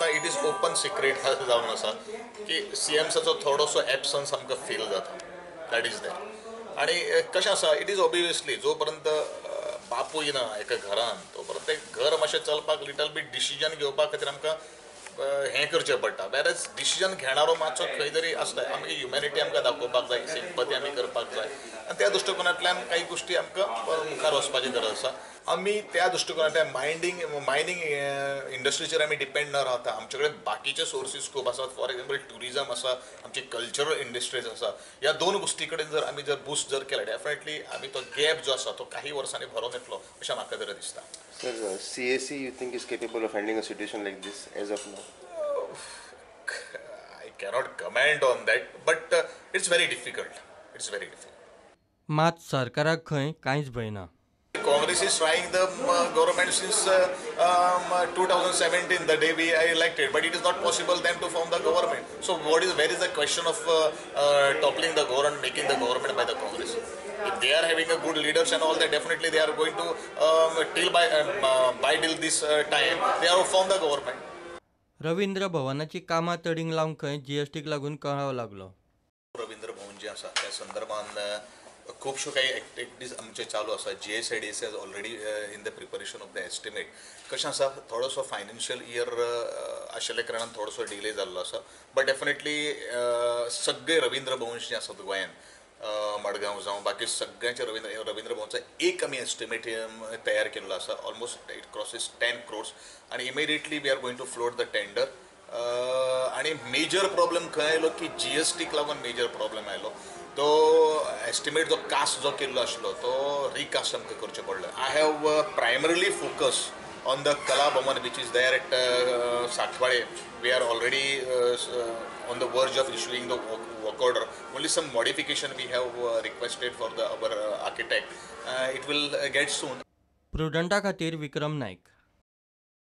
आतां it is open secret जावन आसा की CMसाचो थोडोसो एबसन्स आमकां फील जाता, दॅट इज देट. आनी कशें आसा, इट इज ऑब्वियसली जो पर्यंत बापूय ना एका घरान तो पर्यंत तें घर मातशें चलपाक लिटल बीट डिसिजन घेवपा खातीर आमकां हें करचें पडटा. वेरएज डिसिजन घेणारो मातसो खंय तरी आसता, आमगे ह्युमॅनिटी आमकां दाखोवपाक जाय, सिंपथी आमी करपाक जाय, आनी त्या दृश्टिकोनांतल्यान काही गोश्टी आमकां मुखार वचपाची गरज आसा. आमी त्या दृश्टिकोनांतल्यान मायनींग इंडस्ट्रीचेर आमी डिपेंड न रावता. आमचे कडेन बाकीचे सोर्सीस खूब आसात. फॉर एक्झाम्पल ट्युरिजम आसा, आमची कल्चरल इंडस्ट्रीज आसा. ह्या दोन गोश्टी कडेन जर आमी बूस्ट केलें, डेफिनेटली आमी तो गॅप जो आसा तो काही वर्सांनी भरून येतलो अशें म्हाका तरी दिसता. Sir, CAC you think is capable of handling a situation like this as of now? I cannot comment on that, but it's very difficult. It's very difficult. मात सरकाराक खंय कांयच भंय ना. Congress is trying the government since 2017, the day we are elected, but it is not possible them to form the government. So where is the question of toppling the government, making the government by the Congress? If they are having a good leaders and all that, definitely they are going to till this time they are form the government. Ravindra भवनाची कामां तडींग लावंक खंय GSTक लागून कळावं लागलो. रवींद्र भवन जे आसा त्या संदर्भान खुबश्यो काही एक्टिविटीज आमचे चालू आसा. GSIDC has already in the preparation of the estimate. कशें आसा, थोडोसो फायनान्शियल इयर आशिल्ल्या कारणान थोडोसो डिले जाल्लो आसा, बट डेफिनेटली सगळे रवींद्र भवन्स जे आसात गोंयांत, मडगांव जावं बाकी सगळ्यांचे रवींद्र भवनचा एक आमी एस्टिमेट तयार केल्लो आसा. ऑलमोस्ट इट क्रॉसीस 10 crores आणि immediately we are going to float the tender. आणि मेजर प्रॉब्लेम खंय आयलो की GSTक लागून मेजर प्रॉब्लेम आयलो. तो एस्टिमेट जो कास्ट जो केल्लो आसलो तो रिकास्ट आमकां करचें पडलें. I have primarily focus on the Kala Bhavan which is there at Sakhwale. We are already on the verge of issuing the work order. Only some modification we have requested for the our architect. It will get soon. प्रुडंटा खातीर विक्रम नायक.